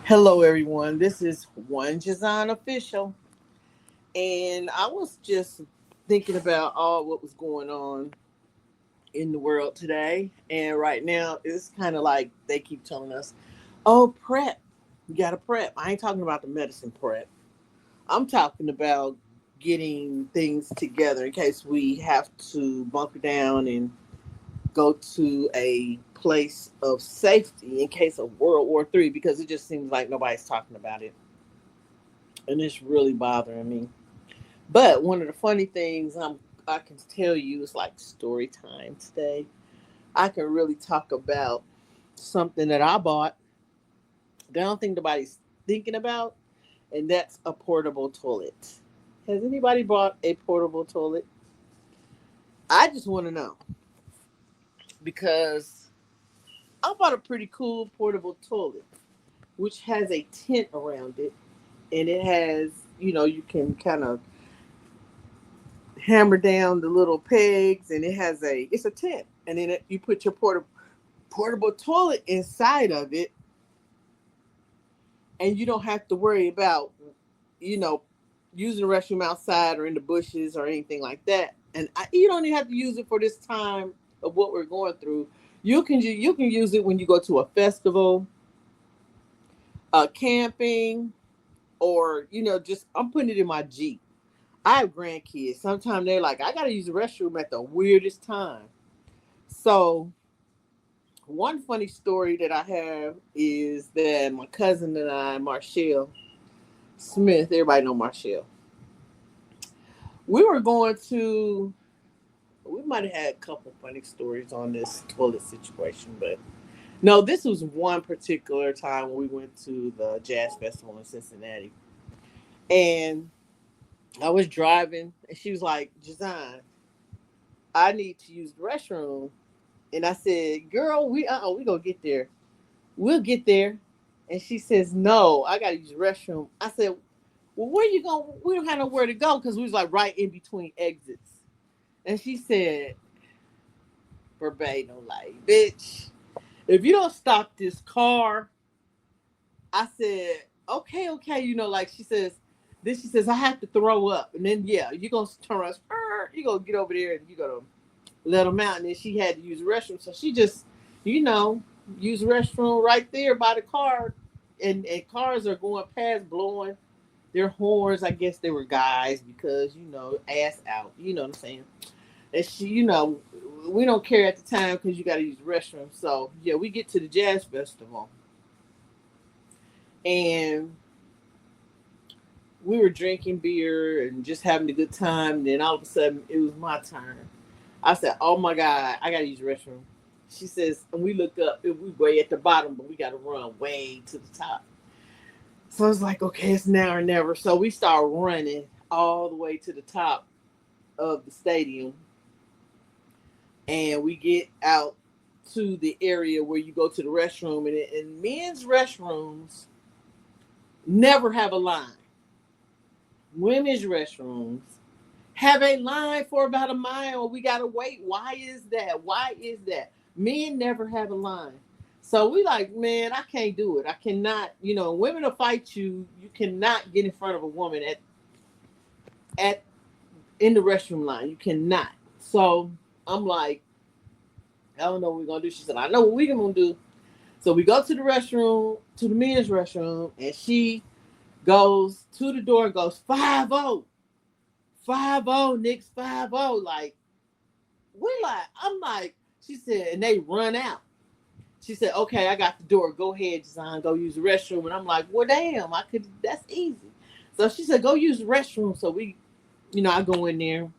Hello, everyone. This is One Design Official, and I was just thinking about all what was going on in the world today. And right now, it's kind of like they keep telling us, "Oh, prep. You got to prep." I ain't talking about the medicine prep. I'm talking about getting things together in case we have to bunker down and go to a place of safety in case of World War III, because it just seems like nobody's talking about it, and it's really bothering me. But one of the funny things I can tell you is like story time today. I can really talk about something that I bought that I don't think nobody's thinking about, and that's a portable toilet. Has anybody bought a portable toilet? I just want to know because I bought a pretty cool portable toilet, which has a tent around it, and it has, you can kind of hammer down the little pegs, and it's a tent, and then you put your portable toilet inside of it, and you don't have to worry about you know using the restroom outside or in the bushes or anything like that. And you don't even have to use it for this time of what we're going through. You can use it when you go to a festival, camping, or just I'm putting it in my Jeep. I have grandkids. Sometimes they're like, I gotta use the restroom at the weirdest time. So one funny story that I have is that my cousin and I, Marshall Smith, everybody know Marshall. We were going to. We might have had a couple funny stories on this toilet situation, but no, this was one particular time when we went to the jazz festival in Cincinnati, and I was driving, and she was like, "Jazan, I need to use the restroom," and I said, "Girl, we gonna get there. We'll get there." And she says, "No, I gotta use the restroom." I said, "Well, where you going?" We don't have nowhere to go because we was like right in between exits. And she said, verbatim, like, "Bitch, if you don't stop this car," I said, "Okay, okay," like she says. Then she says, "I have to throw up," and then yeah, you're gonna turn around, you gonna get over there, and you gonna let them out. And then she had to use the restroom, so she just, you know, used the restroom right there by the car, and cars are going past, blowing their horns. I guess they were guys because ass out. You know what I'm saying? And she, we don't care at the time because you got to use the restroom. So yeah, we get to the jazz festival, and we were drinking beer and just having a good time. And then all of a sudden, it was my turn. I said, "Oh my god, I got to use the restroom." She says, and we look up, and we way at the bottom, but we got to run way to the top. So it's like, okay, it's now or never. So we start running all the way to the top of the stadium, and we get out to the area where you go to the restroom, and men's restrooms never have a line. Women's restrooms have a line for about a mile. We gotta wait. Why is that? Why is that? Men never have a line. So we like, man, I can't do it. I cannot. Women will fight you. You cannot get in front of a woman at in the restroom line. You cannot. So I'm like, I don't know what we're gonna do. She said, I know what we're gonna do. So we go to the restroom, to the men's restroom, and she goes to the door and goes 5-0, 5-0, Knicks 5-0. Like, we like, I'm like, she said, and they run out. She said, "Okay, I got the door. Go ahead, Design. Go use the restroom." And I'm like, "Well, damn, I could. That's easy." So she said, "Go use the restroom." So I go in there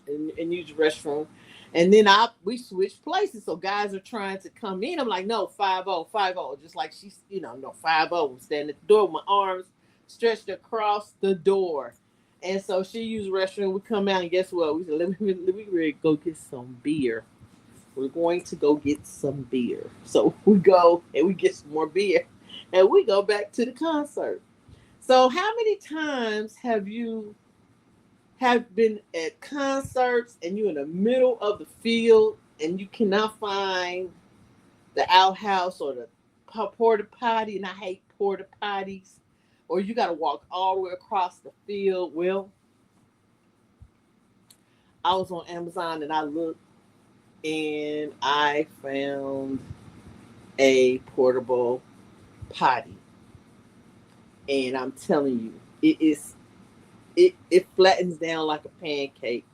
and use the restroom. And then we switch places. So guys are trying to come in. I'm like, no, 5-0, 5-0. Just like she's, no, 5-0. I'm standing at the door with my arms stretched across the door. And so she used the restroom. We come out, and guess what? We said, let me really go get some beer. We're going to go get some beer. So we go and we get some more beer. And we go back to the concert. So how many times have been at concerts and you're in the middle of the field and you cannot find the outhouse or the porta potty? And I hate porta potties, or you got to walk all the way across the field. Well, I was on Amazon and I looked and I found a portable potty, and I'm telling you, it flattens down like a pancake.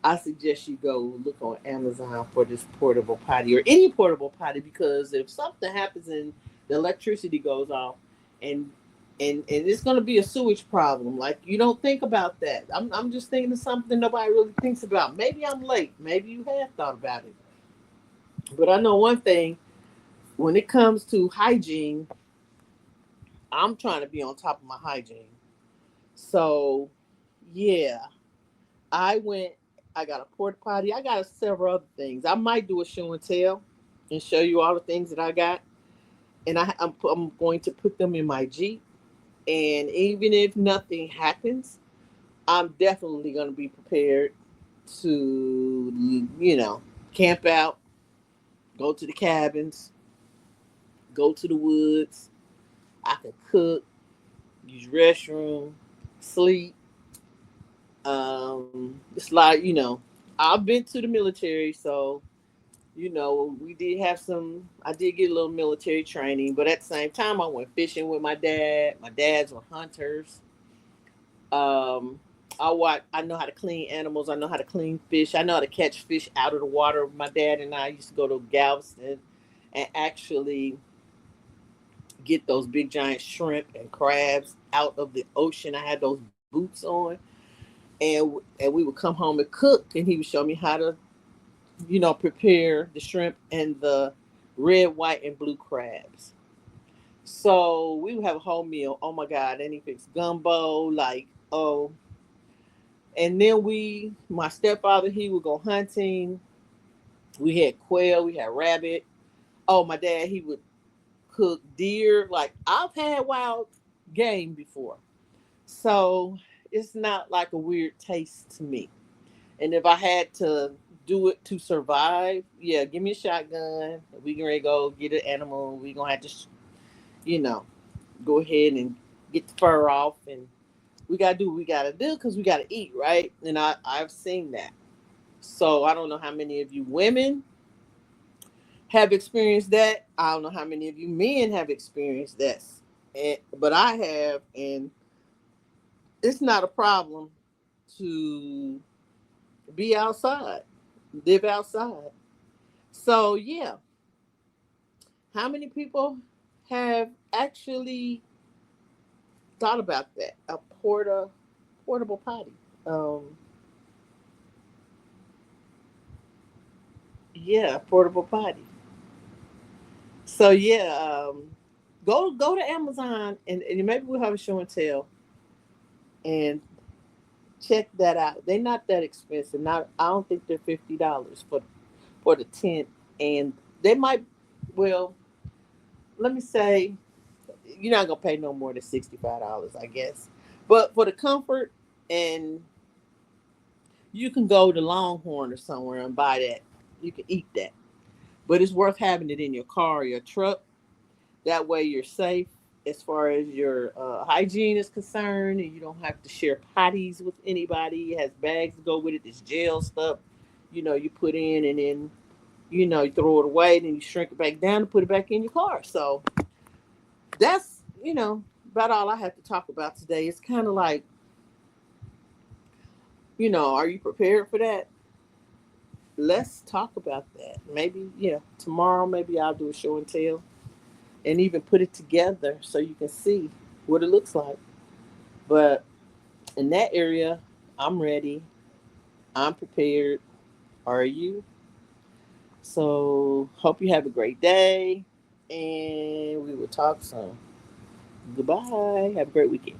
I suggest you go look on Amazon for this portable potty or any portable potty, because if something happens and the electricity goes off, and and it's going to be a sewage problem. Like, you don't think about that. I'm just thinking of something nobody really thinks about. Maybe I'm late. Maybe you have thought about it. But I know one thing, when it comes to hygiene, I'm trying to be on top of my hygiene. So, yeah, I went. I got a porta potty. I got several other things. I might do a show and tell and show you all the things that I got, and I'm going to put them in my Jeep. And even if nothing happens, I'm definitely going to be prepared to, camp out, go to the cabins, go to the woods. I can cook, use restroom, sleep. It's like, I've been to the military, so we did have some. I did get a little military training, but at the same time, I went fishing with my dad. My dads were hunters. Um, I know how to clean animals. I know how to clean fish. I know how to catch fish out of the water. My dad and I used to go to Galveston and actually get those big giant shrimp and crabs out of the ocean. I had those boots on, and we would come home and cook, and he would show me how to prepare the shrimp and the red, white, and blue crabs. So we would have a whole meal. Oh my God! And he fixed gumbo, like, oh. And then my stepfather, he would go hunting. We had quail, we had rabbit. Oh, my dad, he would cook deer. Like, I've had wild game before. So it's not like a weird taste to me. And if I had to do it to survive, yeah, give me a shotgun. We can ready to go get an animal. We gonna have to, you know, go ahead and get the fur off, and we gotta do what we gotta do because we gotta eat, right? And I've seen that. So I don't know how many of you women have experienced that. I don't know how many of you men have experienced that, but I have, and it's not a problem to be outside, live outside. So yeah, how many people have actually thought about that? A portable potty. Um, yeah, portable potty. So yeah, go to Amazon, and maybe we'll have a show and tell and check that out. They're not that expensive. Not I don't think they're $50 for the tent, and they might. Well, let me say you're not gonna pay no more than $65, I guess. But for the comfort, and you can go to Longhorn or somewhere and buy that. You can eat that, but it's worth having it in your car or your truck. That way you're safe as far as your hygiene is concerned, and you don't have to share potties with anybody. It has bags to go with it. This gel stuff, you put in, and then you throw it away, then you shrink it back down and put it back in your car. So that's about all I have to talk about today. It's kind of like, are you prepared for that? Let's talk about that. Maybe, tomorrow, maybe I'll do a show and tell and even put it together so you can see what it looks like. But in that area, I'm ready. I'm prepared. Are you? So, hope you have a great day, and we will talk soon. Goodbye. Have a great weekend.